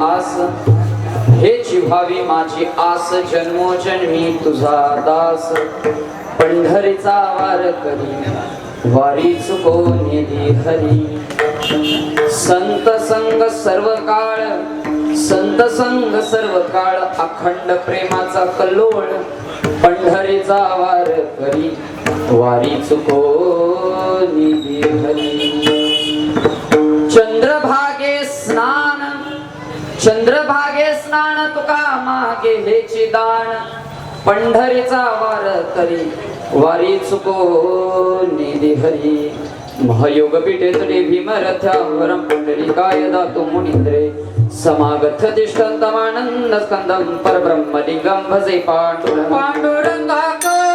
आस, हेची व्हावी माझी आस जन्मोजन्मी तुझा दास. पंढरीचा वार करी वारी चुको निधी हरी. संत संग सर्व काळ, संत संग सर्व काळ, अखंड प्रेमाचा कल्लोळ. पंढरीचा वार करी वारी चुको निधी हरी. चंद्रभागे स्नान, चंद्रभागे स्नान तुका मागे हेची दान. पंढरीचा वार करी वारी चुको निधी हरी. महयोग पीठे तडे भीमरथ्यावरं पुंडलिकाय दातु मुनींद्रे. समागत तिष्ठन्तमानन्द स्कन्दं परब्रह्मलिङ्गं भजे पाण्डुरङ्ग. पाण्डुरङ्गा करो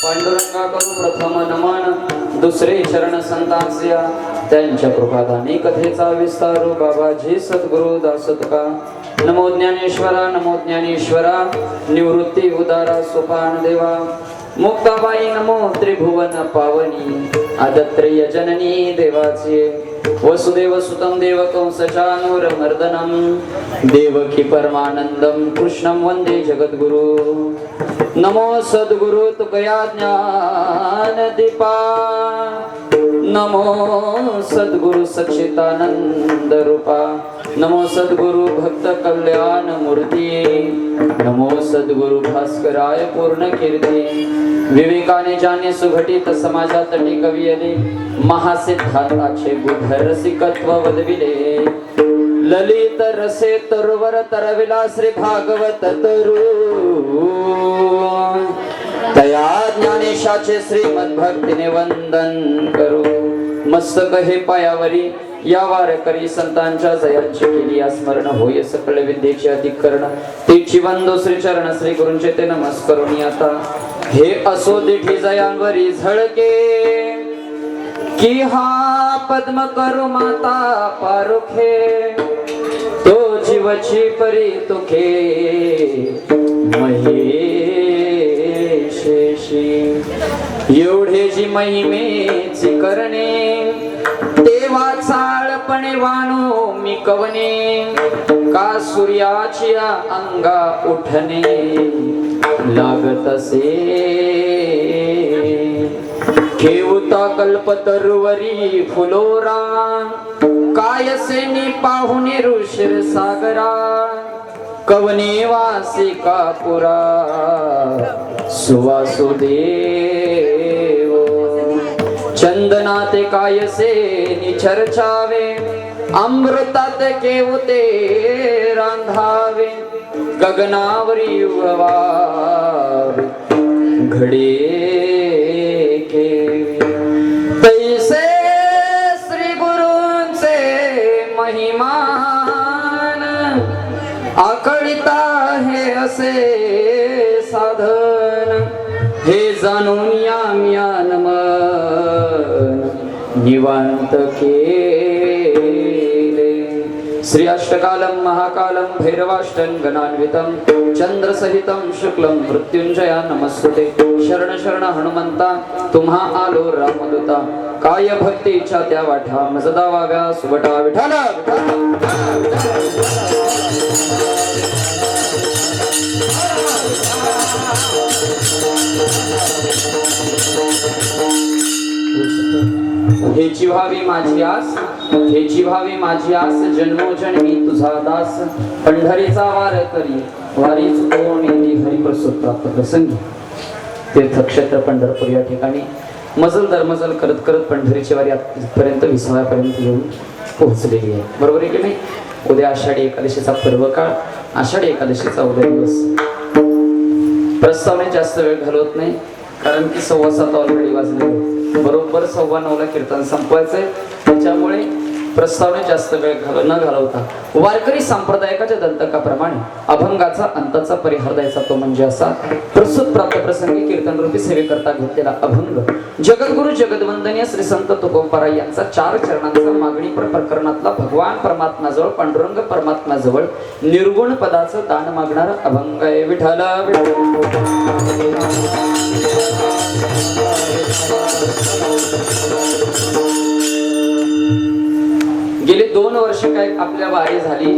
पांडुरंगा करू प्रथम नमन, दुसरे शरण संतांसिया त्यांच्या कृपादानी कथेचा विस्तारू. बाबाजी सद्गुरु दास तुका. नमो ज्ञानेश्वरा, नमो ज्ञानेश्वरा, निवृत्ती उदारा सोपान देवा. मुक्ताबाई नमो त्रिभुवन पावनी, आदत्रेय जननी देवाचे. वसुदेव सुतं देवकं सचानूरमर्दनं, देवकी परमानंदं कृष्णं वंदे जगद्गुरु. नमो सद्गुरु तुकया ज्ञान दीपा, नमो सद्गुरु सच्चिदानंद रूपा. नमो सद्गुरु भक्त कल्याण मूर्ती, नमो सद्गुरु भास्कराय पूर्ण कीर्ती. विवेकाने जाणे सुघटित समाजात कवियले, महासिद्धांताचे बुध रसिकत्व वदविले. ललित रसे तरुवर तरविला श्री भागवत तरु, तया ज्ञानेशाचे श्रीमद्भक्तीने वंदन करू. मस्तक हे पायावरी या वारकरी संतांच्या जयांची केली स्मरण. होय सकळ विद्येचे अधिकरण, तेची वंदो श्री चरण श्री गुरूंचे ते नमस्करुनी. आता हे असो दिठी जयांवरी झळके, की हा पद्म करू माता पारुखे. तो जीवची परी तुखे महेशेशी. एवढे जी महिमेची करणे, देवा चाळ साधपणे वाणू मी कवने का सूर्याची अंगा उठणे लागतसे ठेवता कल्पतरुवरी फुलोरा कायसे नि पाहुणे ऋषीर सागरा कवने वासी कापुरा सुवासुदेव चंदनाते कायसे निचर्चावे अमृतात केवते रांधावे गगनावरी उगवावे घडे केवे तैसे श्री गुरूंचे महिमान आकळिता हे असे साधन हे जाणून याम्यान मन निवांत केले श्री अष्टकालम महाकालम भैरवाष्टं गणान्वितं चंद्रसहितं शुक्लं मृत्युंजया नमस्ते शरण शरण हनुमंता तुम्हा आलो रामदूता काय भक्तीच्या त्या वाठा मजदा वाव्या सुबटा विठाल हेची व्हावी माझी आस हेची व्हावी माझी आस जन्मोजन्मी तुझा दास पंढरीचा वार करी वारी चुकवून येती हरिप्रसूत प्राप्त प्रसंगी तीर्थक्षेत्र पंढरपूर या ठिकाणी मजल दरमजल करत करत पंढरीची वारी आजपर्यंत 20व्या पर्यंत येऊन पोहोचलेली आहे. बरोबर आहे की नाही. उद्या आषाढी एकादशीचा पर्व काळ आषाढी एकादशीचा उद्या दिवस प्रस्तावने जास्त वेळ घालवत नाही कारण की 7:15 ऑलरेडी वाजले बरोबर 9:15 कीर्तन संपवायचंय त्याच्यामुळे प्रस्तावने जास्त वेळ न घालवता वारकरी संप्रदायकाच्या दंतकाप्रमाणे अभंगाचा अंताचा परिहार द्यायचा तो म्हणजे असा प्रसूत प्राप्त प्रसंगी कीर्तन रूपी सेवेकरता घेतलेला अभंग जगद्गुरु जगदवंदनीय श्री संत तुकोबाराय यांचा 4 चरणांचा मागणी प्रकरणातला भगवान परमात्म्याजवळ पांडुरंग परमात्म्याजवळ निर्गुण पदाचं दान मागणारा अभंग आहे. विठ्ठल गेले 2 वर्ष काय आपल्या वारी झाली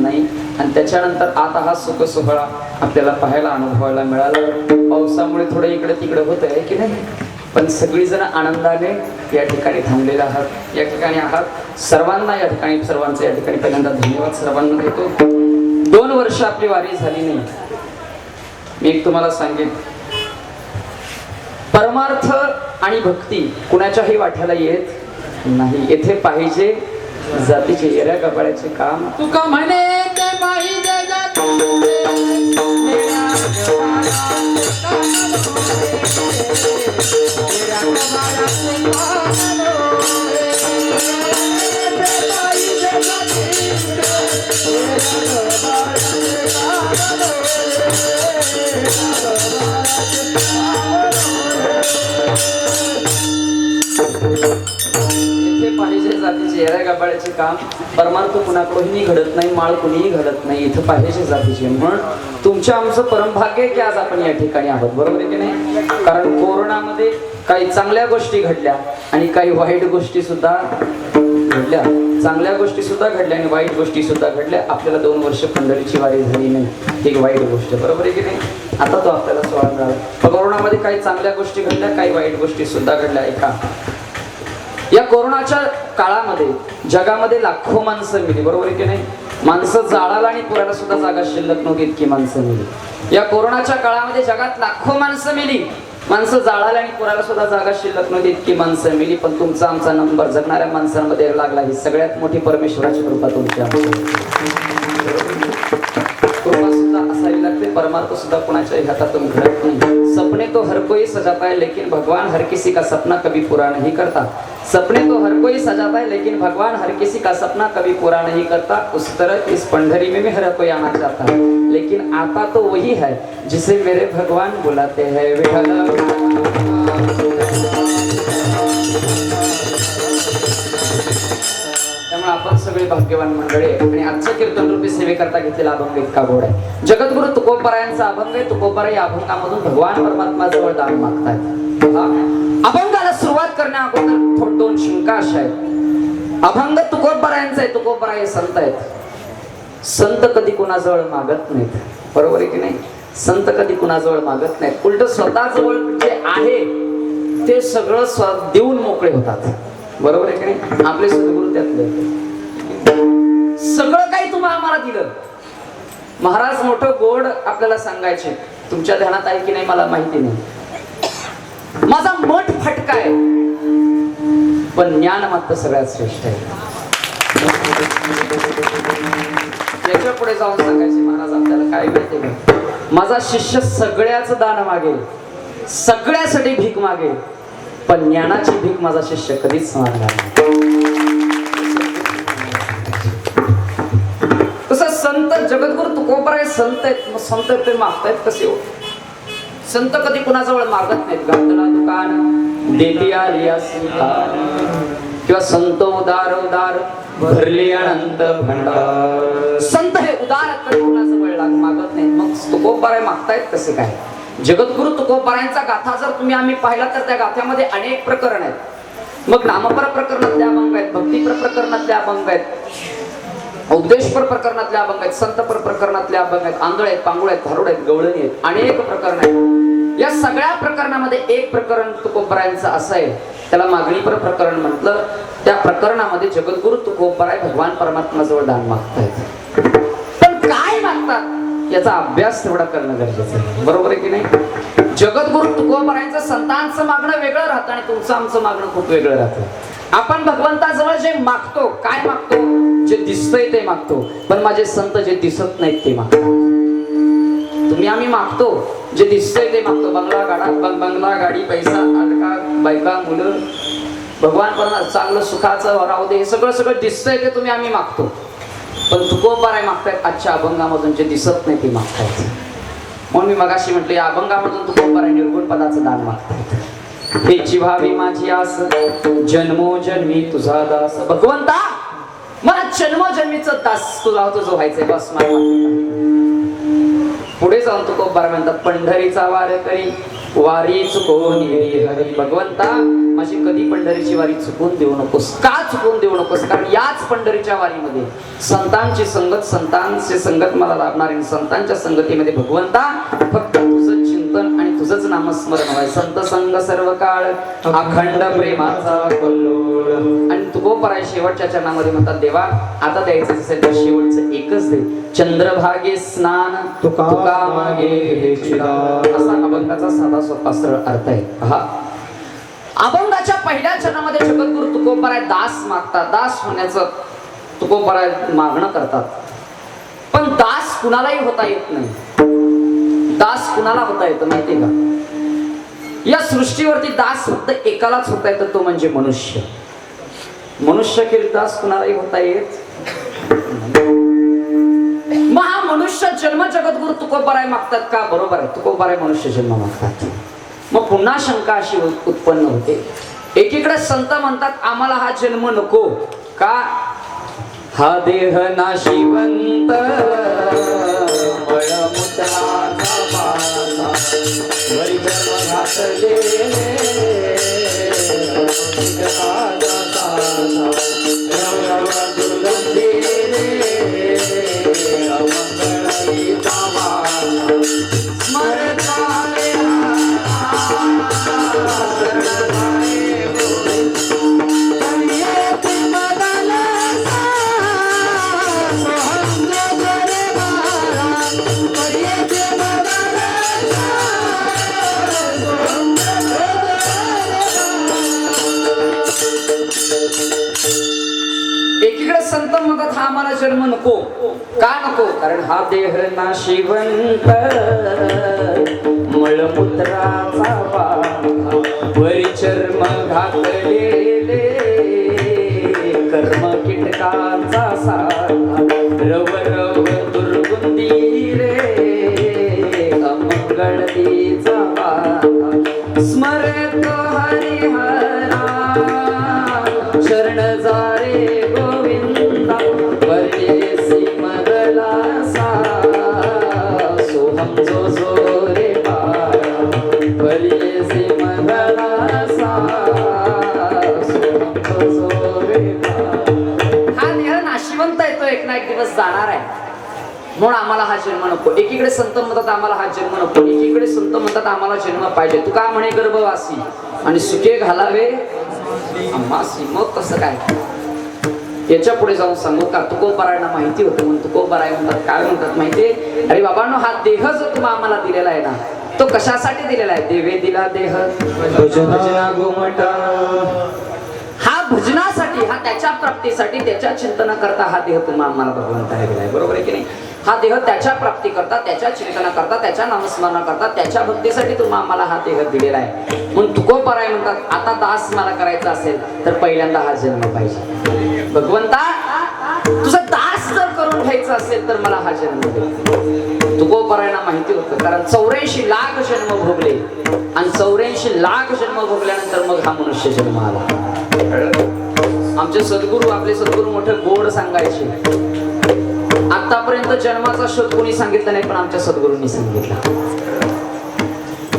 नाही आणि त्याच्यानंतर आता हा सुख सोहळा आपल्याला पाहायला अनुभवायला मिळाला. पावसामुळे थोडं इकडे तिकडे होत आहे की नाही पण सगळीजण आनंदाने या ठिकाणी थांबलेले आहात या ठिकाणी आहात सर्वांना या ठिकाणी सर्वांचे या ठिकाणी पहिल्यांदा धन्यवाद सर्वांना देतो. 2 वर्ष आपली वारी झाली नाही. मी एक तुम्हाला सांगेन परमार्थ आणि भक्ती कुणाच्याही वाट्याला येत नाही. येथे पाहिजे जातीचे येऱ्या कपाळ्याचे काम तुका म्हणे ते पाहिजे जातीचे येऱ्या गबाळ्याचे काम परमार्थ कुणाकडूनही घडत नाही माळ कुणीही घडत नाही. इथं पाहिजे जातीचे म्हणून तुमच्या आमचं परमभाग्य की आज आपण या ठिकाणी आहोत. बरोबर आहे की नाही. कारण कोरोनामध्ये काही चांगल्या गोष्टी घडल्या आणि काही वाईट गोष्टी सुद्धा घडल्या. चांगल्या गोष्टी सुद्धा घडल्या आणि वाईट गोष्टी सुद्धा घडल्या. आपल्याला 2 वर्ष पंढरीची वारी झाली नाही ही एक वाईट गोष्ट. बरोबर आहे की नाही. आता तो आपल्याला सोळा मिळाला. कोरोनामध्ये काही चांगल्या गोष्टी घडल्या काही वाईट गोष्टी सुद्धा घडल्या. ऐका या कोरोनाच्या काळामध्ये जगामध्ये लाखो माणसं मिली. बरोबर आहे की नाही. माणसं जाळाला आणि पुराला सुद्धा जागा शिल्लक नव्हती इतकी माणसं मिली. या कोरोनाच्या काळामध्ये जगात लाखो माणसं मिली. माणसं जाळाला आणि पुराला सुद्धा जागा शिल्लक नव्हती इतकी माणसं मिली. पण तुमचा आमचा नंबर जगणाऱ्या माणसांमध्ये लागला. ही सगळ्यात मोठी परमेश्वराची कृपा तुमची कृपा सुद्धा असावी लागते. परमार्थ सुद्धा कुणाच्याही हातातून घडत नाही. सपने तो हर कोई सजाता है लेकिन भगवान हर किसी का सपना कभी पूरा नहीं करता. सपने तो हर कोई सजाता है लेकिन भगवान हर किसी का सपना कभी पूरा नहीं करता. उस तरह इस पंढरी में भी हर कोई आना चाहता है लेकिन आता तो वही है जिसे मेरे भगवान बुलाते हैं. त्यामुळे आपण सगळे भाग्यवान मंडळी आणि आजच्या कीर्तन रूपी सेवेकरता घेतलेला अभंग इतका गोड आहे. जगद्गुरु तुकोबारायांचा अभंग आहे. तुकोबाराय या अभंगामधून भगवान परमात्मा जवळ दान मागतायत. अभंगाला सुरुवात करण्या अगोदर 2 शंका अशा आहेत. अभंग तुकोबरायांचा आहे. तुकोबराय संत आहेत. संत कधी कुणाजवळ मागत नाहीत. बरोबर आहे की नाही? संत कधी कुणाजवळ मागत नाहीत. उलट स्वतःजवळ जे आहे ते सगळं देऊन मोकळे होतात. बरोबर आहे की नाही? आपले सद्गुरू त्यातले सगळं काही तुम्हाला आम्हाला दिलं. महाराज मोठं गोड आपल्याला सांगायचे. तुमच्या ध्यानात आहे की नाही मला माहिती नाही. माझा मठ फटका आहे पण ज्ञान मात्र सगळ्यात श्रेष्ठ आहे. याच्या पुढे जाऊन सांगायचे महाराज आपल्याला काय माहिती का? माझा शिष्य सगळ्याच दान मागेल, सगळ्यासाठी भीक मागेल, पण ज्ञानाची भीक माझा शिष्य कधीच मागणार नाही. तसं संत जगद्गुरु तुकोबराय संत आहेत. मग संत ते मागतायत कसे हो? संत कधी कुणाजवळ मागत नाहीत. घातला दुकान देती आली किंवा संत उदार उदार भरले अनंत भंडार. संत हे उदार कधी कुणाजवळ मागत नाहीत. मग तुकोबराय मागतायत कसे काय? जगद्गुरु तुकोबरायांचा गाथा जर तुम्ही आम्ही पाहिला तर त्या गाथ्यामध्ये अनेक प्रकरण आहेत. मग नामपर प्रकरणातले अभंग आहेत, भक्तीपर प्रकरणातले अभंग आहेत, उपदेशपर प्रकरणातले अभंग आहेत, संतपर प्रकरणातले अभंग आहेत, आंधळ आहेत, पांगुळ आहेत, धारुड आहेत, गवळणी आहेत, अनेक प्रकरण आहेत. या सगळ्या प्रकरणामध्ये एक प्रकरण तुकोबरायांचं असं आहे, त्याला मागणीपर प्रकरण म्हटलं. त्या प्रकरणामध्ये जगद्गुरु तुकोबराय भगवान परमात्म्याजवळ दान मागतायत. पण काय मागतात याचा अभ्यास तेवढा करणं गरजेचं आहे. बरोबर आहे की नाही? जगद्गुरु तुकोबरायांचं संतांचं मागणं वेगळं राहतं आणि तुमचं आमचं मागणं खूप वेगळं राहतं. आपण भगवंताजवळ जे मागतो, काय मागतो? जे दिसतंय ते मागतो. पण माझे संत जे दिसत नाहीत ते मागतो. तुम्ही आम्ही मागतो जे दिसतंय ते मागतो. बंगला गाडी पैसा अडका बायका मुलं भगवान पण चांगलं सुखाचं राहू दे, हे सगळं दिसतंय ते तुम्ही आम्ही मागतो. पण तुकोबराय मागतायत आजच्या अभंगामधून जे दिसत नाही ते मागतायत. म्हणून मी मगाशी म्हटलं या अभंगामधून तुकोबराय निर्गुण पदाचं दान मागतायत. हे जिव्हावी माझी आस जन्मोजन्मी तुझा दास. भगवंता मला जन्मोजन्मीचं दास तुझा जो व्हायचंय बस मला. पुढे जाऊन तुकोबराय म्हणतात पंढरीचा वार करी वारी चुकवून हरी. भगवंता माझी कधी पंढरीची वारी चुकवून देऊ नकोस. का चुकवून देऊ नकोस? कारण याच पंढरीच्या वारीमध्ये संतांची संगत, संतांची संगत मला लाभणार आहे. संतांच्या संगतीमध्ये भगवंता फक्त तुझं चिंतन आणि तुझंच नामस्मरण व्हाय. संत संग सर्व काळ अखंड प्रेमाचा कल्लोळ. आणि तुकोबराय शेवटच्या चरणामध्ये म्हणतात देवा आता द्यायचं असेल तर शेवटचं एकच दे. चंद्रभागे स्नान तुका मागे असा अभंगाचा साधा सोपा सरळ अर्थ आहे. हा अभंगाच्या पहिल्या चरणामध्ये जगद्गुरु तुकोबराय दास मागतात. दास होण्याचं तुकोबराय मागणं करतात. पण दास कुणालाही होता येत नाही. दास कुणाला होता येतं माहितीये का? या सृष्टीवरती दास फक्त एकालाच होता येतं, तो म्हणजे मनुष्य. मनुष्य केली दास कुणालाही होता येत. मग हा मनुष्य जन्म जगद्गुरु तुकोबराय मागतात का? बरोबर आहे, तुकोबराय मनुष्य जन्म मागतात. मग पुन्हा शंका अशी उत्पन्न होते. एकीकडे संत म्हणतात आम्हाला हा जन्म नको का? हा देह नाशिवंत एकीकडे संत म्हणतात हा आम्हाला जन्म नको का? नको कारण हा देह नाशिवंत मळमूत्राचा वरी चर्म घातलेले कर्म कीटकांचा सारा रव रव दुर्गुंदी रे अमंगळतीचा स्मरत हरिहरा शरण जारे गोविंदा परदेसी मगला सा सोहम जो जो रे पारा परदेसी मगला सा सोहम जो जो रे पारा. म्हणून आम्हाला हा जन्म नको. एकीकडे संत म्हणतात आम्हाला हा जन्म नको, एकीकडे संत म्हणतात आम्हाला जन्म पाहिजे. तू का म्हणे गर्भवासी आणि सुखे घालावे आम्हासी. मग कसं काय? याच्या पुढे जाऊन सांगू का? तुकोबारायांना माहिती होतं म्हणून तुकोबाराय म्हणतात. काय म्हणतात माहितीये? अरे बाबांनो, हा देह जो तुम्ही आम्हाला दिलेला आहे ना, तो कशासाठी दिलेला आहे? देवे दिला देह भजना गोमटा. हा भजनासाठी, हा त्याच्या प्राप्तीसाठी, त्याच्या चिंतना करता हा देह तुम्ही आम्हाला भगवंताने दिलाय. बरोबर आहे की नाही? हा देह त्याच्या प्राप्ती करता, त्याच्या चिंतना करता, त्याच्या नामस्मरण करता, त्याच्या भक्तीसाठी तुम्ही आम्हाला हा देह दिलेला आहे. म्हणून तुकोबाराय म्हणतात, आता दास मला करायचा असेल तर पहिल्यांदा हा जन्म पाहिजे. भगवंता, तुझा दास जर करून घ्यायचा असेल तर मला हा जन्म दे. तुकोबारायांना माहिती होतं, कारण 84 लाख जन्म भोगले आणि 84 लाख जन्म भोगल्यानंतर मग हा मनुष्य जन्म आला. आमचे सद्गुरू, आपले सद्गुरू मोठे गोड सांगायचे. आतापर्यंत जन्माचा शोध कोणी सांगितला नाही, पण आमच्या सद्गुरूंनी सांगितला.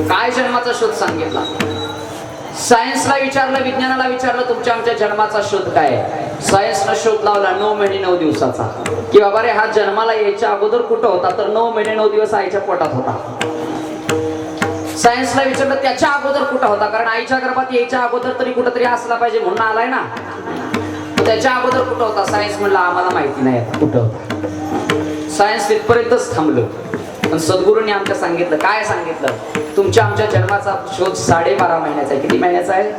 काय जन्माचा शोध सांगितला? सायन्सला विचारलं, विज्ञानाला विचारलं, तुमच्या आमच्या जन्माचा शोध काय आहे? सायन्सनं शोध लावला 9 महिने 9 दिवसाचा, की बाबा रे हा जन्माला यायच्या अगोदर कुठं होता? तर 9 महिने 9 दिवस आईच्या पोटात होता. सायन्सला विचारलं त्याच्या अगोदर कुठं होता? कारण आईच्या गर्भात यायच्या अगोदर तरी कुठंतरी असला पाहिजे म्हणून आलाय ना. त्याच्या अगोदर कुठं होता? सायन्स म्हणलं आम्हाला माहिती नाही कुठं होता. सायन्स तिथपर्यंतच थांबलं. पण सद्गुरूंनी आमच्या सांगितलं. काय सांगितलं? तुमच्या आमच्या जन्माचा शोध 12.5 महिन्याचा आहे. किती महिन्याचा आहे?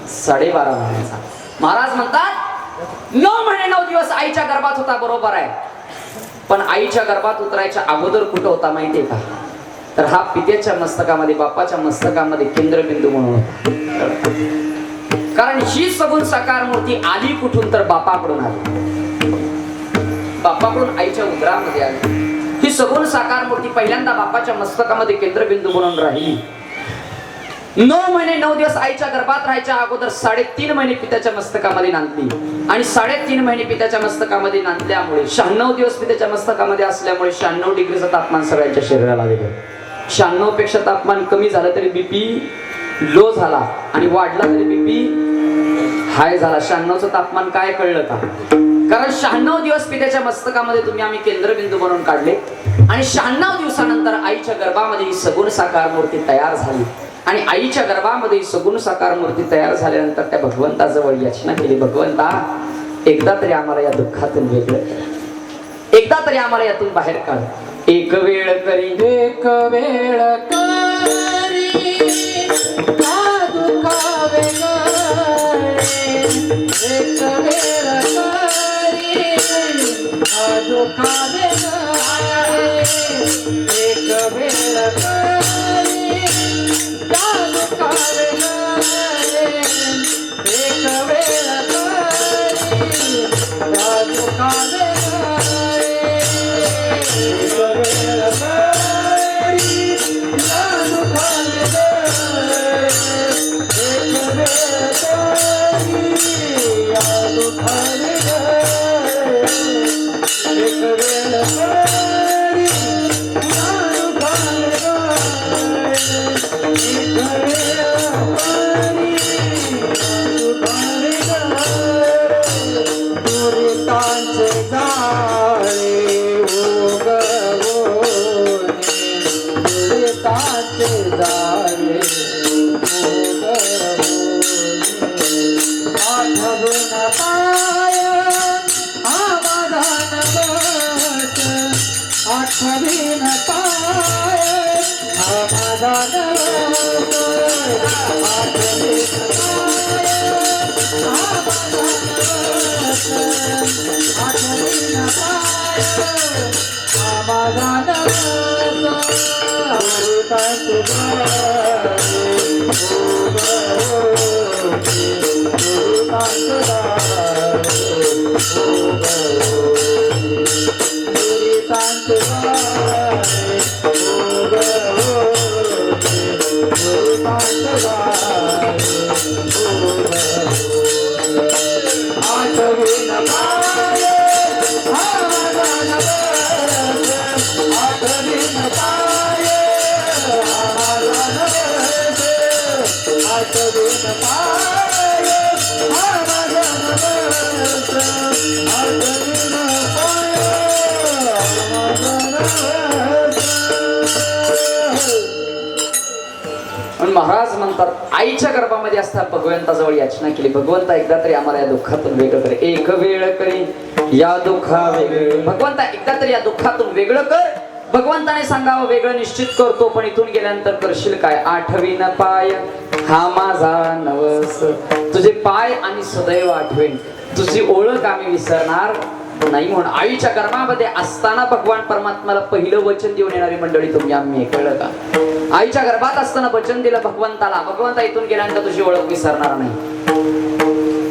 12.5 महिन्याचा. महाराज म्हणतात 9 महिने 9 दिवस आईच्या गर्भात होता. बरोबर आहे, पण आईच्या गर्भात उतरायच्या अगोदर कुठं होता माहितीये का? तर हा पित्याच्या मस्तकामध्ये, बापाच्या मस्तकामध्ये केंद्रबिंदू म्हणून होता. कारण ही सगुण साकार मूर्ती आली कुठून? तर बापाकडून आली. बापाकडून आईच्या उदरामध्ये आली. ही सगुण साकार मूर्ती पहिल्यांदा बापाच्या मस्तकामध्ये केंद्रबिंदू म्हणून राहिली. 9 महिने 9 दिवस आईच्या गर्भात राहायच्या अगोदर 3.5 महिने पित्याच्या मस्तकामध्ये नांदली. आणि 3.5 महिने पित्याच्या मस्तकामध्ये नांदल्यामुळे 96 दिवस पित्याच्या मस्तकामध्ये असल्यामुळे 96 डिग्रीचं तापमान सगळ्यांच्या शरीराला दिलं. 96 पेक्षा तापमान कमी झालं तरी बीपी लो झाला आणि वाढला तरी बीपी हाय झाला. 96चं तापमान काय कळलं का? कारण 96 दिवस पित्याच्या मस्तकामध्ये तुम्ही आम्ही केंद्रबिंदू बनवून काढले आणि 96 दिवसानंतर आईच्या गर्भामध्ये ही सगुण साकार मूर्ती तयार झाली. आणि आईच्या गर्भामध्ये ही सगुण साकार मूर्ती तयार झाल्यानंतर त्या भगवंताजवळ याचना केली, भगवंता एकदा तरी आम्हाला या दुःखातून वेगळं कर, एकदा तरी आम्हाला यातून बाहेर काढ. एक वेळ करी, एक वेळ करी का दुखावे गळे. एक वेळ करी का दुखावे गळे. एक वेळ करी का दुखावे गळे. एक वेळ करी का दुखावे गळे. I म्हणून महाराज म्हणतात आईच्या गर्भामध्ये असताना भगवंताजवळ याचना केली, भगवंता एकदा तरी आम्हाला या दुःखातून वेगळं कर, एक वेळ करी या दुःखा वेगळं, भगवंता एकदा तरी या दुःखातून वेगळं कर. भगवंताने सांगावं वेगळं निश्चित करतो, पण इथून गेल्यानंतर करशील काय, आठवीन पाय हा माझा नवस, तुझे पाय आणि सदैव आठवेन, तुझी ओळख आम्ही विसरणार नाही. म्हणून आईच्या गर्भामध्ये असताना भगवान परमात्म्याला पहिलं वचन देऊन येणारी मंडळी तुम्ही आम्ही, कळलं का? आईच्या गर्भात असताना वचन दिलं भगवंताला, भगवंता इथून गेल्यानंतर तुझी ओळख विसरणार नाही.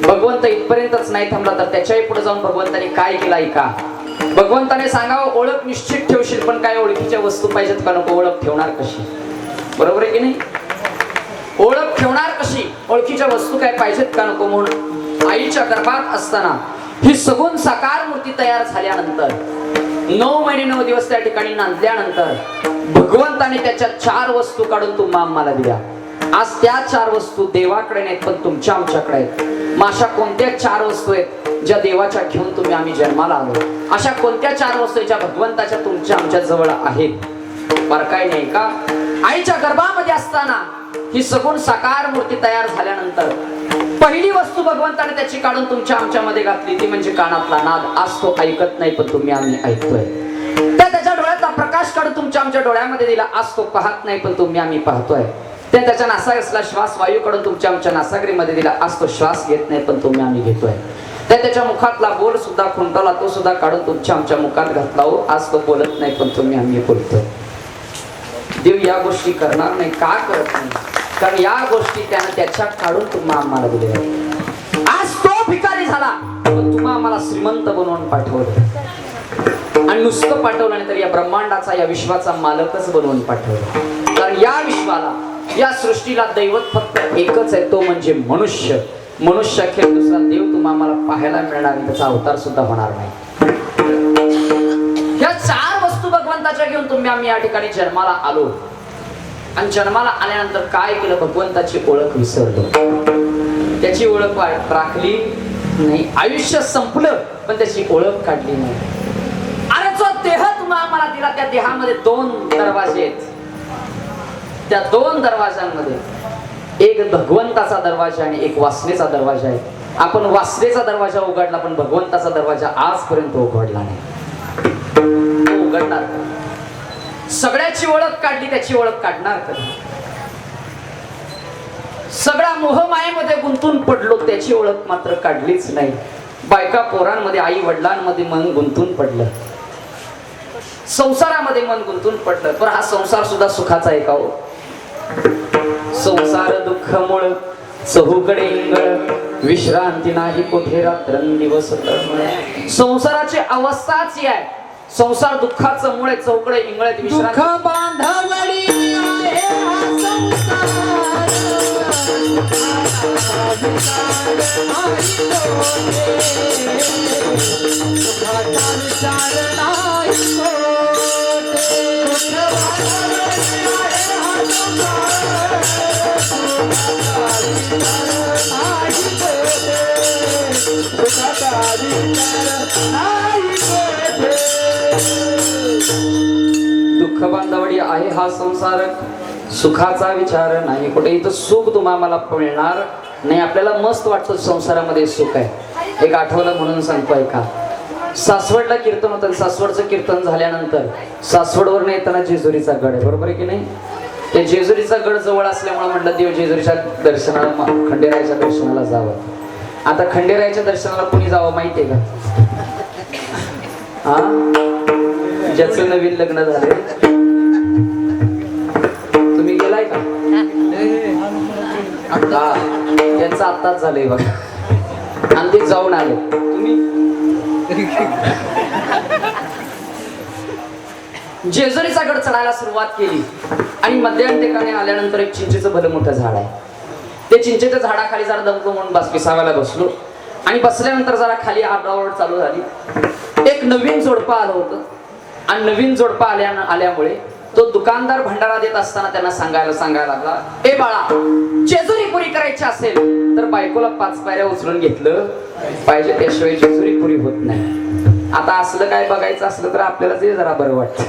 भगवंत इथपर्यंतच नाही थांबला तर त्याच्याही पुढे जाऊन भगवंताने काय केलं ऐका. भगवंताने सांगावं ओळख निश्चित ठेवशील, पण काय ओळखीच्या वस्तू पाहिजेत का नको, ओळख ठेवणार कशी, बरोबर आहे की नाही? ओळख ठेवणार कशी, ओळखीच्या वस्तू काय पाहिजेत का नको. म्हणून आईच्या गर्भात असताना ही सगुण साकार मूर्ती तयार झाल्यानंतर 9 महिने 9 दिवस त्या ठिकाणी नांदल्यानंतर भगवंताने त्याच्या 4 वस्तू काढून तुम्हा आम्हाला दिल्या. आज त्या 4 वस्तू देवाकडे नाहीत पण तुमच्या आमच्याकडे आहेत. मग अशा कोणत्या 4 वस्तू आहेत ज्या देवाच्या घेऊन तुम्ही आम्ही जन्माला आलो, अशा कोणत्या 4 वस्तू ज्या भगवंताच्या तुमच्या आमच्या जवळ आहेत? बारकाई नाही का? आईच्या गर्भामध्ये असताना ही सगुण साकार मूर्ती तयार झाल्यानंतर पहिली वस्तू भगवंताने त्याची काढून तुमच्या आमच्यामध्ये घातली, ती म्हणजे कानातला नाद. आज तो ऐकत नाही पण तुम्ही आम्ही ऐकतोय. त्याच्या डोळ्याचा प्रकाश काढून तुमच्या आमच्या डोळ्यामध्ये दिला, आज तो पाहत नाही पण तुम्ही आम्ही पाहतोय. त्याच्या नासागरीतला श्वास वायू काढून तुमच्या आमच्या नासागरीमध्ये दिला, आज तो श्वास घेत नाही पण तुम्ही आम्ही घेतोय. त्याच्या मुखातला बोल सुद्धा खुंटवला, तो सुद्धा काढून तुमच्या आमच्या मुखात घातला, हो आज तो बोलत नाही पण तुम्ही आम्ही बोलतोय. देव या गोष्टी करणार नाही, का करत नाही? कारण या गोष्टी त्यानं त्याच्या काढून तुम्हाला आम्हाला दिल्या. आज तो भिकारी झाला पण तुम्हा आम्हाला श्रीमंत बनवून पाठवलं, आणि नुसतं पाठवलं नाही तर या ब्रह्मांडाचा या विश्वाचा मालकच बनवून पाठवलं. कारण या विश्वाला या सृष्टीला दैवत फक्त एकच आहे, तो म्हणजे मनुष्य. मनुष्याखेर दुसरा देव तुम्हा आम्हाला पाहायला मिळणार नाही, त्याचा अवतार सुद्धा होणार नाही. या 4 वस्तू भगवंताच्या घेऊन तुम्ही आम्ही या ठिकाणी जन्माला आलो, आणि जन्माला आल्यानंतर काय केलं, भगवंताची ओळख विसरलो, त्याची ओळख राखली नाही. आयुष्य संपलं पण त्याची ओळख काढली नाही. अरे जो देह तुम्हाला आम्हाला दिला त्या देहामध्ये 2 दरवाजे आहेत. त्या 2 दरवाजांमध्ये एक भगवंताचा दरवाजा आणि एक वासनेचा दरवाजा आहे. आपण वासनेचा दरवाजा उघडला पण भगवंताचा दरवाजा आजपर्यंत उघडला नाही. उघडणार सगळ्याची ओळख काढली, त्याची ओळख काढणार कधी? सगळ्या मोहमायेमध्ये गुंतून पडलो, त्याची ओळख मात्र काढलीच नाही. बायका पोरांमध्ये आई वडिलांमध्ये मन गुंतून पडलं, संसारामध्ये मन गुंतून पडलं. पण हा संसार सुद्धा सुखाचा आहे का हो? संसार दुःख मूळ चहूकडे इंगळ, विश्रांती नाही कुठे रात्रंदिवस तळमळ. संसाराची अवस्थाच आहे, संसार दुःखाचं मूळ आहे, चौकडे इंगळत विश्रांती. दुःख बांधवडी आहे हा संसार, सुखाचा विचार नाही कोठे. दुःख बांधवडी आहे हा संसार, सुखाचा विचार नाही कुठे. इथं सुख तुम्हाला मला मिळणार नाही. आपल्याला मस्त वाटतं संसारामध्ये सुख आहे. एक आठवलं म्हणून सांगतोय का, सासवडला कीर्तन होतं. सासवडचं कीर्तन झाल्यानंतर सासवडवरून येताना जेजुरीचा गड आहे, बरोबर आहे की नाही? ते जेजुरीचा गड जवळ असल्यामुळे म्हटलं देव जेजुरीच्या दर्शनाला, खंडेरायाच्या दर्शनाला जावं. आता खंडेरायाच्या दर्शनाला कुणी जावं माहितीये का? हा, ज्याचं नवीन लग्न झाले. तुम्ही गेलाय का? यांचं आत्ताच झालंय बघा, आणि जाऊन आले तुम्ही. जेजुरीचा गड चढायला सुरुवात केली आणि मध्यान ठिकाणी आल्यानंतर एक चिंचेचं भलं मोठं झाड आहे. ते चिंचेच्या झाडाखाली जरा दमतो म्हणून विसावायला बसलो, आणि बसल्यानंतर जरा खाली आरडाओरड चालू झाली. एक नवीन जोडपं आलं होतं, आणि नवीन जोडपं आल्यामुळे तो दुकानदार भंडारा देत असताना त्यांना सांगायला लागला, ए बाळा, जेजुरी पुरी करायची असेल तर बायकोला 5 पायऱ्या उचलून घेतलं पाहिजे, त्याशिवाय जेजुरी पुरी होत नाही. आता असलं काय बघायचं असलं तर आपल्याला ते जरा बरं वाटतं.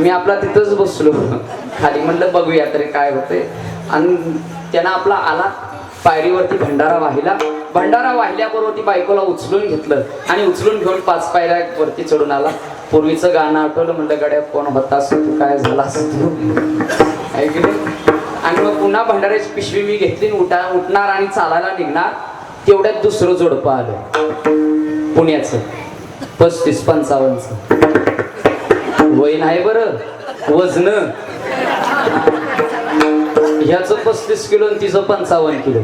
मी आपला तिथंच बसलो खाली, म्हणलं बघूया तरी काय होते. आणि त्यानं आपला आला पायरीवरती भंडारा वाहिल्याबरोबर ती बायकोला उचलून घेतलं आणि उचलून घेऊन 5 पायऱ्या वरती चढून आला. पूर्वीचं गाणं आठवलं, म्हणलं गड्या कोण होतास तू, काय झालास तू, ऐकलं. आणि मग पुन्हा भंडाऱ्याची पिशवी मी घेतली, उठणार आणि चालायला निघणार, तेवढ्यात दुसरं जोडपं आलं पुण्याचं 35-55चं. वय नाही बरं, वजन ह्याचं 35 किलो आणि तिचं 55 किलो.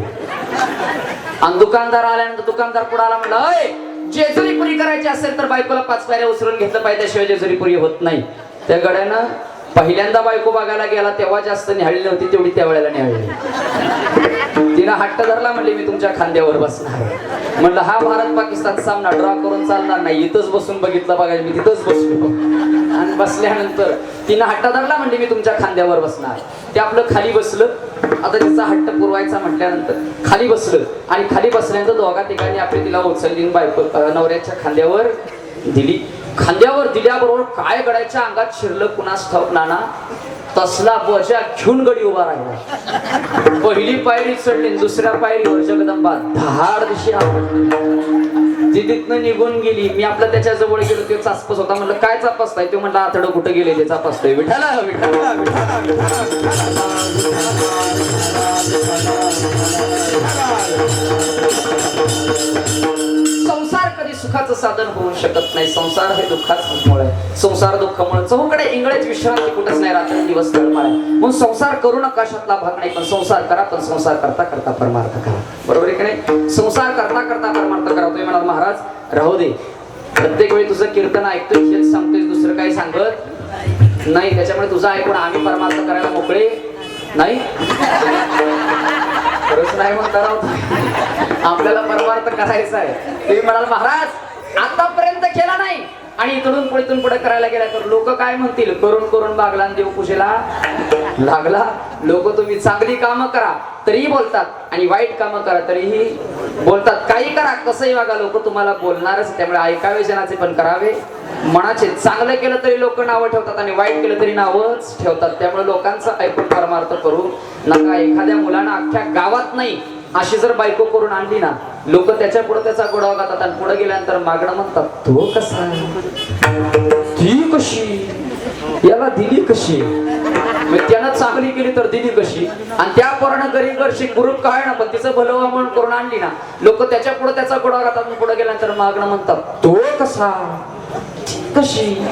आणि दुकानदार आल्यानंतर दुकानदार पुढे आला, म्हणलं अय जेजुरी पुरी करायची असेल तर बायकोला 5 पायऱ्या उचलून घेतलं पाहिजे, त्याशिवाय जेजुरी पुरी होत नाही. त्या गड्यानं पहिल्यांदा बायको बघायला गेला तेव्हा जास्त निहाळली नव्हती, तेवढी त्या वेळेला निहाळली. तिनं हट्ट धरला, म्हणले मी तुमच्या खांद्यावर बसणार. म्हणलं हा भारत पाकिस्तान सामना ड्रॉ करून चालणार नाही, इथंच बसून बघितलं बघायला. मी तिथंच बसलो आणि बसल्यानंतर तिनं हट्ट धरला, म्हणले मी तुमच्या खांद्यावर बसणार. ते आपलं खाली बसलं. आता तिचा हट्ट पुरवायचा म्हटल्यानंतर खाली बसलं आणि खाली बसल्यानंतर दोघा तिघांनी आपली तिला उचलली, बायको नवऱ्याच्या खांद्यावर दिली. खांद्यावर दिल्याबरोबर काय गड्याच्या अंगात शिरलं कुणास ठाऊक नाना, तसला बजा घेऊन गडी उभा राहिला. पहिली पायरी चढली, दुसऱ्या पायरीवर जगदंबा धाड दिशी ती तिथनं निघून गेली. मी आपला त्याच्या जवळ गेलो, तो चापस होता. म्हणलं काय चापसताय? तो म्हणला आतडं कुठं गेले ते चापसतोय. विठाला विठाला संसार कधी सुखाचं साधन होऊ शकत नाही. संसार हे दुःखाचं मूळ आहे. संसार दुःखामुळे चहूकडे इंगळेच विश्रांती कुठंच नाही, रात्र दिवस तळमळ आहे. म्हणून संसार करू नका अशातला भाग नाही, पण संसार करा, पण संसार करता करता परमार्थ करा. बरोबर आहे की नाही? संसार करता करता परमार्थ करा. तुम्ही म्हणाल महाराज राहू दे, प्रत्येक वेळी तुझं कीर्तन ऐकतोय हेच सांगतोय, दुसरं काही सांगत नाही, त्याच्यामुळे तुझं ऐकून आम्ही परमार्थ करायला मोकळे नाही. खरंच नाही म्हणता राहतो, आपल्याला परमार्थ करायचा आहे. तुम्ही म्हणाल महाराज आतापर्यंत केला नाही आणि इथून पुढे करायला गेला तर लोक काय म्हणतील? करून करून बागला आणि देवपूजेला लागला. लोक तुम्ही चांगली कामं करा तरीही बोलतात आणि वाईट कामं करा तरीही बोलतात. काही करा कसंही वागा, लोक तुम्हाला बोलणारच. त्यामुळे ऐकावे जनाचे पण करावे मनाचे. चांगलं केलं तरी लोक नावं ठेवतात आणि वाईट केलं तरी नावच ठेवतात. त्यामुळे लोकांचं ऐकून परमार्थ करू नका. एखाद्या मुलानं अख्ख्या गावात नाही अशी जर बायको करून आणली ना, लोक त्याच्या पुढे त्याचा गोडावा गातात आणि पुढे गेल्यानंतर मागणं म्हणतात, तो कसा, ती कशी, याला दिली कशी. त्यानं चांगली केली तर दिली कशी, आणि त्या पोरानं गरीब करशी गुरुप काय ना, पण तिचं भलं व्हावं म्हणून करून आणली ना, लोक त्याच्या पुढे त्याचा गोडावा गातात आणि पुढे गेल्यानंतर मागणं म्हणतात, तो कसा, कशी,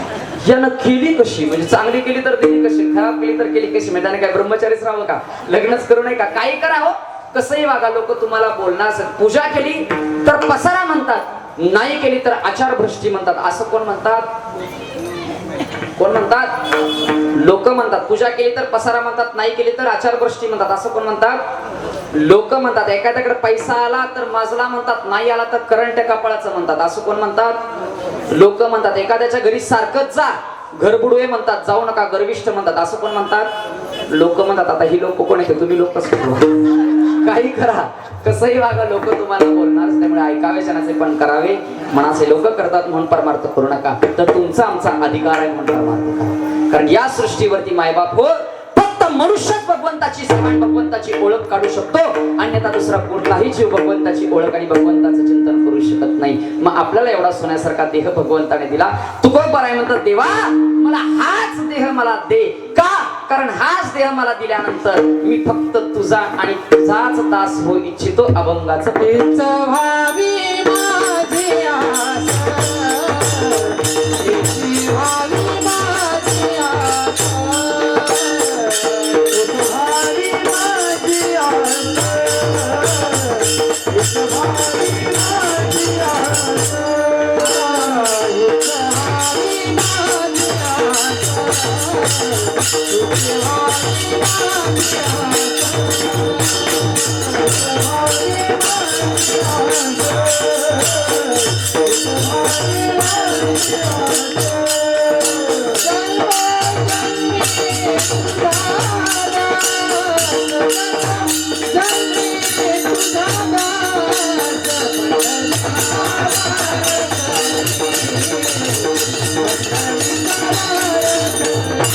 यानं केली कशी. म्हणजे चांगली केली तर दिली कशी, खराब केली तर केली कशी. म्हणजे काय ब्रह्मचारीच राहावं का? लग्नच करू नये का? काही करावं, कसंही वागा, लोक तुम्हाला बोलणार. पूजा केली तर पसारा म्हणतात, नाही केली तर आचार भ्रष्टी म्हणतात. असं कोण म्हणतात? कोण म्हणतात? लोक म्हणतात. पूजा केली तर पसारा म्हणतात, नाही केली तर आचार भ्रष्टी म्हणतात. असं कोण म्हणतात? लोक म्हणतात. एखाद्याकडे पैसा आला तर माजला म्हणतात, नाही आला तर करंट कपाळाचं म्हणतात. असं कोण म्हणतात? लोक म्हणतात. एखाद्याच्या घरी सारखंच जा, घर बुडवे म्हणतात, जाऊ नका, गर्विष्ठ म्हणतात. असं कोण म्हणतात? लोक म्हणतात. आता ही लोक कोण आहेत? तुम्ही लोक काही करा, कसंही वागा, लोक तुम्हाला बोलणार. त्यामुळे ऐकावे जनाचे पण करावे मनाचे. लोक करतात म्हणून परमार्थ करू नका. तर तुमचा आमचा अधिकार आहे म्हणून परमार्थ करा. कारण या सृष्टीवरती मायबाप हो, फक्त मनुष्यच भगवंताची समान भगवंताची ओळख काढू शकतो. अन्यथा दुसरा कुठलाही जीव भगवंताची ओळख आणि भगवंताचं चिंतन करू शकत नाही. मग आपल्याला एवढा सोन्यासारखा देह भगवंताने दिला. तुकोबाराय म्हणतात, देवा मला हाच देह मला दे. का? कारण हाच देह मला दिल्यानंतर मी फक्त तुझा आणि तुझाच दास हो इच्छितो. अभंगाचं तेच व्हावी माझी आस, तेच व्हावी माझी आस, तेच व्हावी माझी आस, तेच व्हावी माझी आस, तेच व्हावी माझी आस.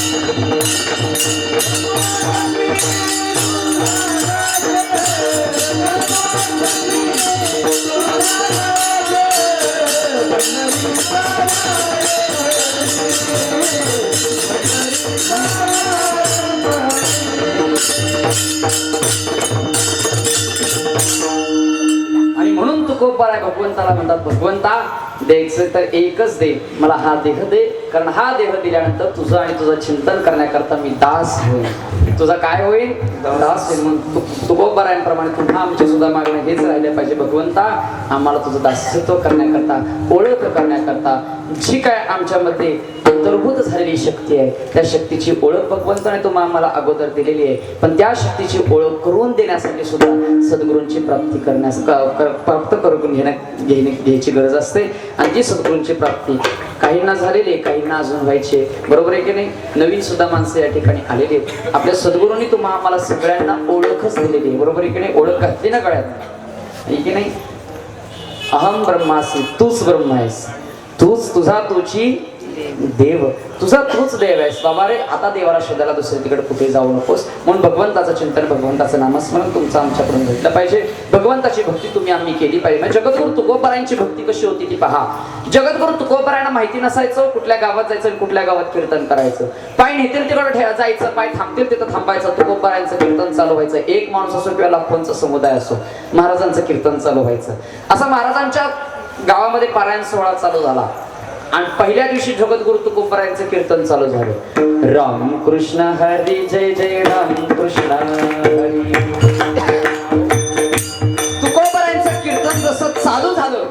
आणि म्हणून तुकोबार आहे भगवंताला म्हणतात, भगवंता द्यायचं तर एकच दे, मला हा देह दे, कारण हा देह दिल्यानंतर तुझं आणि तुझं चिंतन करण्याकरता मी दास होईल. तुझा काय होईल? दास होईल. म्हणून तुकोबारायांप्रमाणे पुन्हा आमच्या सुद्धा मागणं हेच राहिलं पाहिजे, भगवंता आम्हाला तुझं दास्यत्व करण्याकरता, ओळख करण्याकरता जी काय आमच्यामध्ये अंतर्भूत झालेली शक्ती आहे, त्या शक्तीची ओळख भगवंताने तुम्हाला आम्हाला अगोदर दिलेली आहे, पण त्या शक्तीची ओळख करून देण्यासाठी सुद्धा सद्गुरूंची प्राप्ती करण्यास प्राप्त करून घ्यायची गरज असते. आणि जी सद्गुरूंची प्राप्ती काहींना झालेली आहे, काहींना अजून व्हायची, बरोबर आहे की नाही? नवीन सुद्धा माणसं या ठिकाणी आलेली आहेत. आपल्या सद्गुरूंनी तुम्हाला आम्हाला सगळ्यांना ओळखच दिलेली आहे, बरोबर आहे की नाही? ओळख घातली ना गळ्यात, आहे की नाही? अहम ब्रह्मासी, तूच ब्रह्म आहेस, तूच तुझा तुझी देव, तुझा तूच देव आहेस बाबा रे. आता देवाला शोधायला दुसऱ्या तिकडे कुठे जाऊ नकोस. म्हणून भगवंताचं चिंतन, भगवंताचं नामस्मरण तुमचं आमच्याकडून भेटलं पाहिजे. भगवंताची भक्ती तुम्ही आम्ही केली पाहिजे. म्हणजे जगद्गुरू तुकोबारायांची भक्ती कशी होती ती पहा. जगद्गुरू तुकोबारायांना माहिती नसायचं कुठल्या गावात जायचं आणि कुठल्या गावात कीर्तन करायचं. पाय नेतील तिकडे जायचं, पाय थांबतील तिथं थांबायचं, तुकोबारायांचं कीर्तन चालू व्हायचं. एक माणूस असो किंवा लाखोंचा समुदाय असो, महाराजांचं कीर्तन चालू व्हायचं. असा महाराजांच्या गावामध्ये पारायण सोहळा चालू झाला आणि पहिल्या दिवशी जगद्गुरू तुकोबारायांचं कीर्तन चालू झालं. राम कृष्ण हरी जय जय राम कृष्ण हरी. तुकोबारायांचं कीर्तन जसं चालू झालं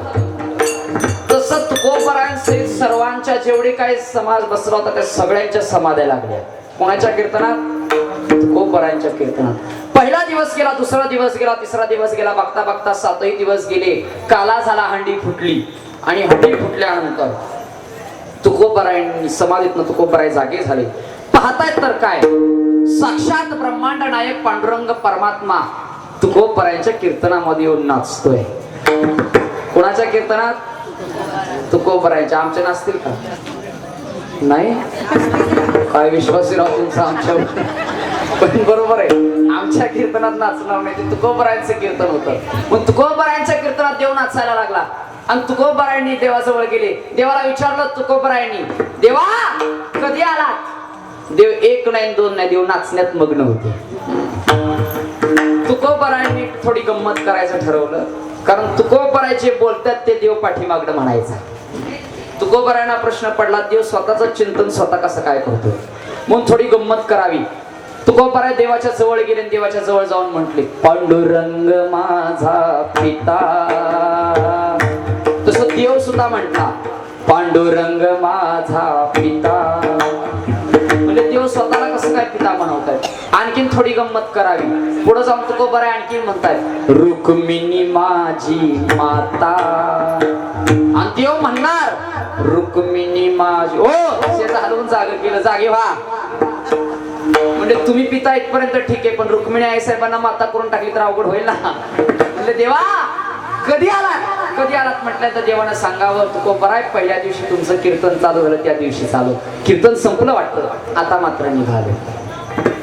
तसं तुकोबारायांचे सर्वांच्या जेवढे काही समाज बसला होता त्या सगळ्यांच्या समाध्या लागल्या. कोणाच्या कीर्तनात? तुकोबारायांच्या कीर्तनात. पहिला दिवस गेला, दुसरा दिवस गेला, तिसरा दिवस गेला, बघता बघता 7ही दिवस गेले. काला झाला, हंडी फुटली आणि हंडी फुटल्यानंतर तुकोबारायांनी समाधीतनं तुकोबाराय जागे झाले. पाहतायत तर काय, साक्षात ब्रह्मांड नायक पांडुरंग परमात्मा तुकोबारायांच्या कीर्तनामध्ये येऊन नाचतोय. कोणाच्या कीर्तनात? तुकोबारायांच्या. आमच्या नाचतील का? नाही. काय विश्वास राव तुमचा आमच्यावर. पण बरोबर आहे, आमच्या कीर्तनात नाचणार नाही, ते तुकोबारायांचं कीर्तन होतं. मग तुकोबारायांच्या कीर्तनात देव नाचायला लागला आणि तुकोबारायांनी देवाजवळ गेले. देवाला विचारलं तुकोबारायांनी, देवा कधी आलात? देव एक नाही दोन नाही, देव नाचण्यात मग्न होते. तुकोबारायांनी थोडी गंमत करायचं ठरवलं, कारण तुकोबाराय जे बोलतात ते देव पाठीमागणं म्हणायचा. तुकोबारायांना प्रश्न पडला, देव स्वतःचं चिंतन स्वतः कसं काय करतो? म्हणून थोडी गंमत करावी. तुकोबाराय देवाच्या जवळ गेले, देवाच्या जवळ जाऊन म्हटले, पांडुरंग माझा पिता. तसं देव सुद्धा म्हटला, पांडुरंग माझा पिता. म्हणजे देव स्वतःला कसं काय पिता म्हणवतायत. आणखीन थोडी गंमत करावी. पुढे जाऊन तुकोबाराय आणखीन म्हणतायत, रुक्मिणी माझी माता. आणि देव म्हणणार, रुक्मिणी माझी. ओ शेत हलवून जाग केलं, जागे व्हा. म्हणजे तुम्ही पिता इथपर्यंत ठीक आहे, पण रुक्मिणी आई साहेबांना माता करून टाकली तर अवघड होईल ना. म्हणजे देवा कधी आलात? कधी आलात म्हटलं तर देवानं सांगावं, तुकोबाराय पहिल्या दिवशी तुमचं कीर्तन चालू झालं, त्या दिवशी चालू. कीर्तन संपलं वाटतं, आता मात्र निघालो.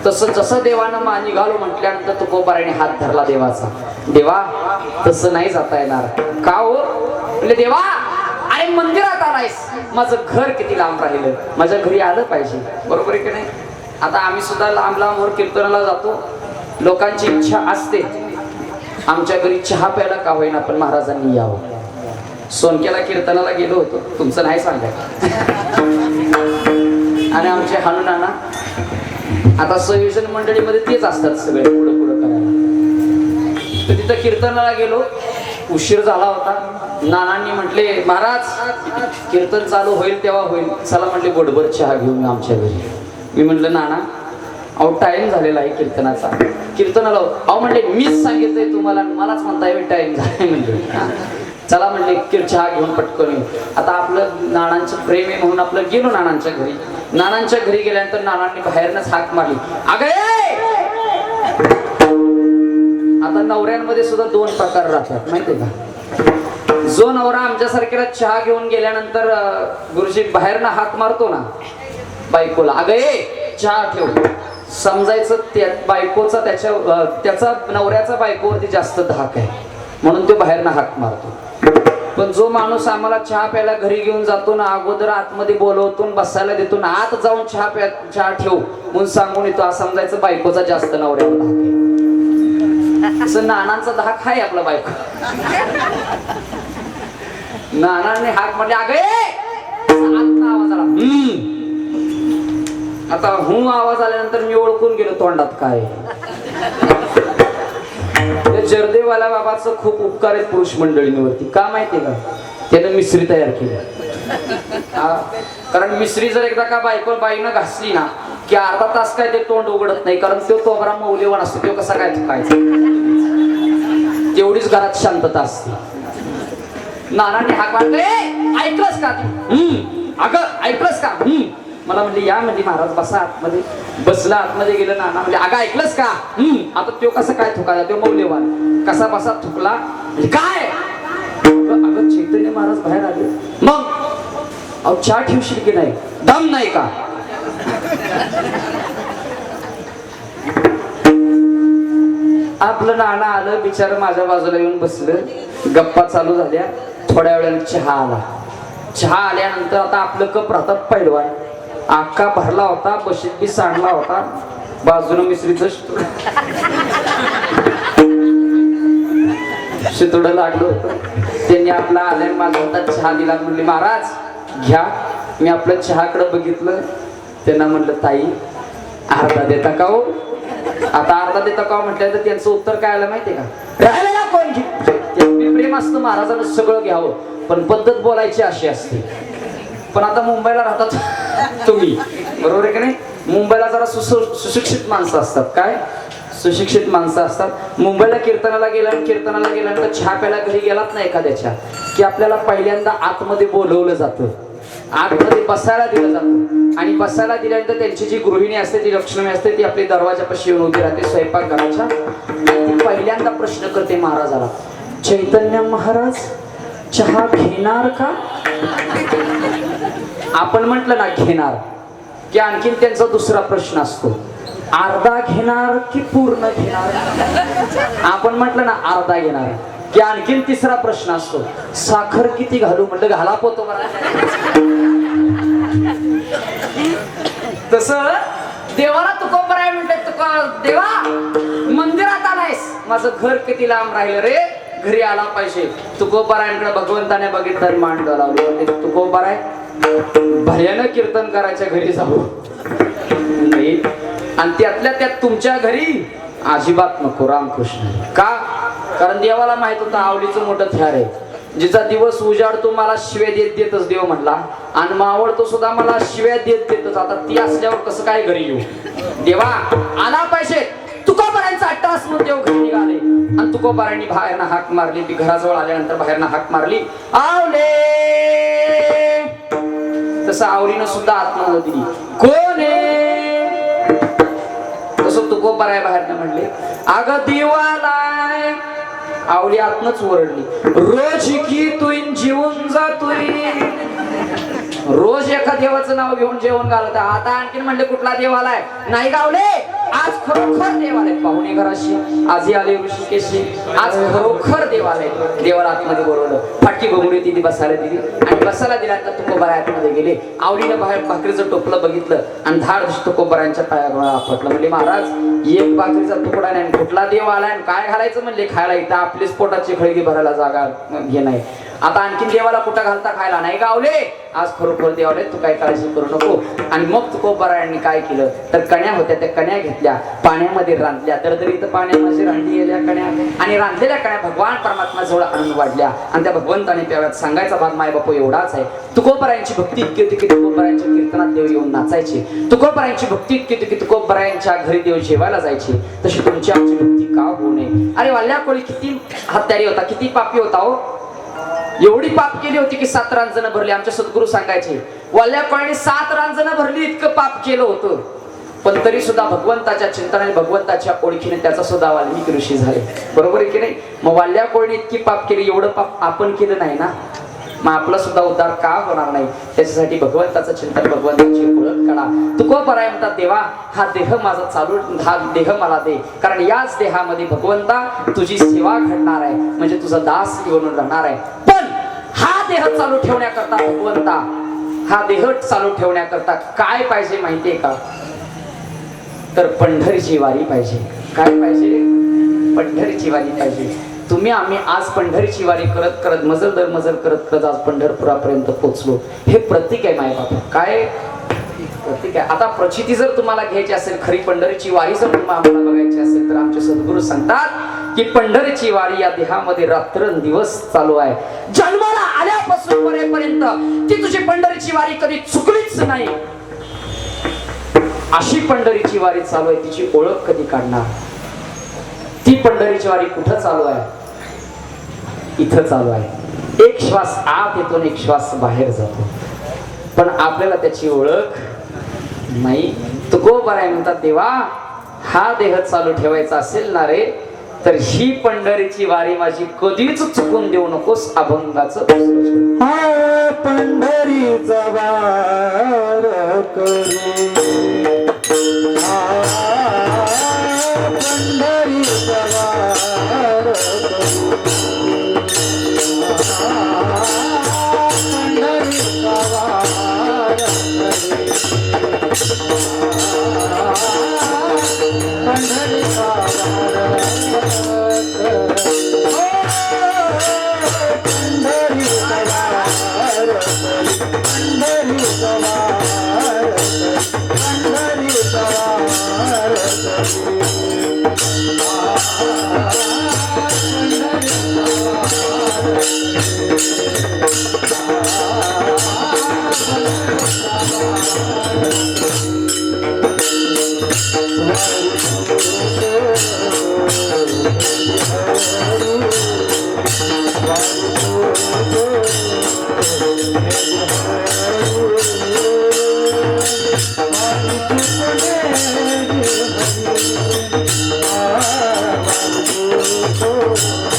तसं जसं देवानं निघालो म्हटल्यानंतर तुकोबारायने हात धरला देवाचा. देवा तसं नाही जाता येणार. का हो? म्हणजे देवा अरे मंदिरात आलायस, माझं घर किती लांब राहिलं, माझ्या घरी आलं पाहिजे, बरोबर आहे की नाही? आता आम्ही सुद्धा लांब लांबवर कीर्तनाला जातो. लोकांची इच्छा असते आमच्या घरी चहा प्यायला का होईना पण महाराजांनी यावं. सोनक्याला कीर्तनाला गेलो होतो, तुमचं नाही सांगायचं. आणि आमचे हनुनाना आता संयोजन मंडळीमध्ये तेच असतात सगळे पुढं पुढं करायला. तर तिथं कीर्तनाला गेलो, उशीर झाला होता. नानांनी म्हटले, महाराज कीर्तन चालू होईल तेव्हा होईल, चला म्हटले बोटभर चहा घेऊन आमच्या घरी. मी म्हटलं नाना अहो टाइम झालेला आहे कीर्तनाचा, कीर्तनाला. अहो म्हणले मीच सांगितलंय तुम्हाला, मलाच म्हणताय टाइम झालाय. म्हणले चला म्हणले चहा घेऊन पटकन येऊ. आता आपलं नानांचं प्रेम आहे म्हणून आपलं गेलो नानांच्या घरी. नानांच्या घरी गेल्यानंतर नानांनी बाहेरनच हाक मारली, अगं आता नवऱ्यांमध्ये सुद्धा दोन प्रकार राहतात माहितीये का? जो नवरा आमच्यासारख्याला चहा घेऊन गेल्यानंतर गुरुजी बाहेरनं हाक मारतो ना बायकोला, अगं चहा ठेव. समजायचं त्या बायकोचा त्याचा नवऱ्याचा बायकोवरती जास्त धाक आहे म्हणून तो बाहेरनं हाक मारतो. पण जो माणूस आम्हाला चहा प्यायला घरी घेऊन जातो ना, अगोदर आतमध्ये बोलवतो बसायला देतो ना, आत जाऊन चहा ठेव म्हणून सांगून येतो, असं समजायचं बायकोचा जास्त नवऱ्याला धाक आहे. असं नानांचा धाक आहे आपला बायको. नानांनी हाक म्हटले अगे आवाज आला. आता आवाज आल्यानंतर मी ओळखून गेलो तोंडात काय. जरदेवाला बाबाचं खूप उपकार आहेत पुरुष मंडळींवरती. का माहितीये का? त्यानं मिश्री तयार केली. कारण मिश्री जर एकदा का बाईनं घासली ना की अर्धा तास काय ते तोंड उघडत नाही, कारण तो तोबरा मौल्यवान असतो. तो कसा काय थुकायचा, तेवढीच घरात शांतता असते. नानांनी हाक मारले ऐकलंस का? अगं ऐकलंस का? मला म्हणले या म्हणजे महाराज बसा आतमध्ये. बसला आतमध्ये गेलं. नाना म्हणजे अगं ऐकलंस का? आता तो कसं काय थुकायला, तो मौल्यवान कसा बसा थुकला. काय अगं चैतन्य महाराज बाहेर आले. मग अहो चहा ठेवशील की नाही, दम नाही का? आपलं नाना आलं बिचार माझ्या बाजूला येऊन बसलं. गप्पा चालू झाल्या. थोड्या वेळाने चहा आला. चहा आल्यानंतर आता आपलं कप राहतात पैलवान. आका भरला होता, बशीत बी सांडला होता, बाजूनं मिश्रीचं शितोडं लागलं होतं. त्यांनी आपला आल्या माझा हातात चहा दिला. म्हणले महाराज घ्या. मी आपल्या चहाकडे बघितलं. त्यांना म्हणलं ताई अर्धा देता का हो? आता अर्धा देता का म्हटलं तर त्यांचं उत्तर काय आलं माहितीये का? राहिलेला कोण घे. प्रेम असतं महाराजांना सगळं घ्यावं, पण पद्धत बोलायची अशी असते. पण आता मुंबईला राहतात तुम्ही, बरोबर आहे की नाही? मुंबईला जरा सुशिक्षित माणसं असतात. काय सुशिक्षित माणसं असतात. मुंबईला कीर्तनाला गेल्यानंतर चहा प्यायला घरी गेलात ना एखाद्याच्या की आपल्याला पहिल्यांदा आतमध्ये बोलवलं जातं, आतमध्ये बसायला दिलं जातं. आणि बसायला दिल्यानंतर त्यांची जी गृहिणी असते, ती लक्ष्मी असते, ती आपली दरवाजापाशी येऊन उभी राहते स्वयंपाकघराच्या. ती पहिल्यांदा प्रश्न करते महाराजाला, चैतन्य महाराज चहा घेणार का? आपण म्हटलं ना घेणार की आणखीन त्यांचा दुसरा प्रश्न असतो, अर्धा घेणार की पूर्ण घेणार? आपण म्हटलं ना अर्धा घेणार की आणखीन तिसरा प्रश्न असतो, साखर किती घालू? म्हटलं घाला पोतो मला. तसं देवाला तुकोबर आहे म्हणते. तुका देवा मंदिरात आलायस, माझं घर किती लांब राहिलं रे, घरी आला पाहिजे. तुकोबारायांकडे भगवंताने बघितलं मान डोलावली. तुकोबाराय भयानक कीर्तन करायच्या घरी जाऊ नाही, आणि त्यातल्या त्यात तुमच्या घरी अजिबात नको. रामकृष्ण. का? कारण देवाला माहित होतं आवलीचं मोठं थ्यार आहे. जिचा दिवस उजाडतो मला शिव्या देतच देव म्हणला, आणि मावळतो सुद्धा मला शिव्या देतच. आता ती असल्यावर कसं काय घरी येऊ? देवा आला पाहिजे. तुकोबारांचा अट्टास म्हणून देव घरी निघाले. आणि तुकोबारांनी बाहेरनं हाक मारली. ती घराजवळ आल्यानंतर बाहेरनं हाक मारली, आवले. तसं आवलीनं सुद्धा आत्महत्या दिली. कोण आहे? तसं तुकोबाराय बाहेरनं म्हणले, अगं देवालाय. आवली आतनच ओरडली, रोज की तू जेवून जातोय. रोज एका देवाचं नाव घेऊन जेवण घालत. आता आणखीन म्हणले कुठला देव आलाय? नाही गावले, आज खरोखर देव आले. पाहुणे घराशी आजी आले, ऋषिकेशी. आज खरोखर देव आले. देवाला आतमध्ये बोलवलं. फाटकी घोंगडी तिने बसायला दिली, आणि बसायला दिल्यानंतर तुकोबारा आतमध्ये गेले. आवडीनं बाहेर भाकरीचं टोपलं बघितलं, आणि धाड तुकोबारांच्या पायावर आपटलं. म्हणले महाराज एक भाकरीचा तुकडा नाही, कुठला देव आलाय? काय घालायचं म्हणले खायला? इथं आपलीच पोटाची खळगी भरायला जागा घे नाही. आता आणखीन देवाला कुठं घालता खायला? नाही गावले, आज खरोखर देवाले, तू काय काळजी करू नको. आणि मग तुकोबारायांनी काय केलं तर कण्या होत्या, त्या कण्या घेतल्या, पाण्यामध्ये रांधल्या. दरदरीत पाण्यामध्ये रांधली गेल्या कण्या, आणि रांधलेल्या कण्या भगवान परमात्मा जवळ आणून वाढल्या, आणि त्या भगवंताने प्याव्यात. सांगायचा भाग माय बापू एवढाच आहे. तुकोबारायांची भक्ती इतकी होती की तुकोबारायांच्या कीर्तनात देव येऊन नाचायचे. तुकोबारायांची भक्ती इतकी होती की तुकोबारायांच्या घरी देव जेवायला जायचे. तशी तुमची आमची भक्ती का होऊ नये? अरे वाल्या कोळी किती हत्यारी होता, किती पापी होता हो. एवढी पाप केली होती की 7 रांजणं भरली. आमचे सद्गुरू सांगायचे वाल्या कोळीने 7 रांजणं भरली, इतकं पाप केलं होतं. पण तरी सुद्धा भगवंताच्या चिंतनाने, भगवंताच्या ओळखीने त्याचा सुद्धा वाल्मिकी ऋषी झाले. बरोबर आहे की नाही? मग वाल्या कोळीने इतकी पाप केली, एवढं पाप आपण केलं नाही ना. मग आपला सुद्धा उद्धार का होणार नाही? त्याच्यासाठी भगवंताचं चिंतन, भगवंताची ओळख करा. तुकोबराय म्हणतात, देवा हा देह माझा चालू, हा देह मला दे, कारण याच देहामध्ये भगवंता तुझी सेवा घडणार आहे, म्हणजे तुझा दास बनून राहणार आहे. पण हा देह चालू ठेवण्याकरता भगवंता, हा देह चालू ठेवण्याकरता काय पाहिजे माहितीये का? तर पंढरीची वारी पाहिजे. काय पाहिजे? पंढरीची वारी पाहिजे. तुम्ही आम्ही आज पंढरीची वारी करत करत मजल दर मजल करत करत आज पंढरपुरापर्यंत पोहोचलो. हे प्रतीक आहे मायबाप. काय प्रतीक आहे? आता प्रचिती जर तुम्हाला घ्यायची असेल, खरी पंढरीची वारी जर तुम्हाला बघायची असेल, तर आमचे सद्गुरू सांगतात की पंढरीची वारी या देहामध्ये रात्रंदिवस चालू आहे. जन्माला आल्यापासून मरेपर्यंत ती तुझी पंढरीची वारी कधी चुकलीच नाही. अशी पंढरीची वारी चालू आहे. तिची ओळख कधी काढणार? ती पंढरीची वारी कुठं चालू आहे? इथं चालू आहे. एक श्वास आत येतो आणि एक श्वास बाहेर जातो, पण आपल्याला त्याची ओळख नाही. तुकोबराय म्हणतात, देवा हा देह चालू ठेवायचा असेल ना रे, तर ही पंढरीची वारी माझी कधीच चुकून देऊ नकोस. अभंगाचं हा पंढरीचा वार करू, पंढरीचा वार करू, पंढरीचा वार करू, पंढरीचा Oh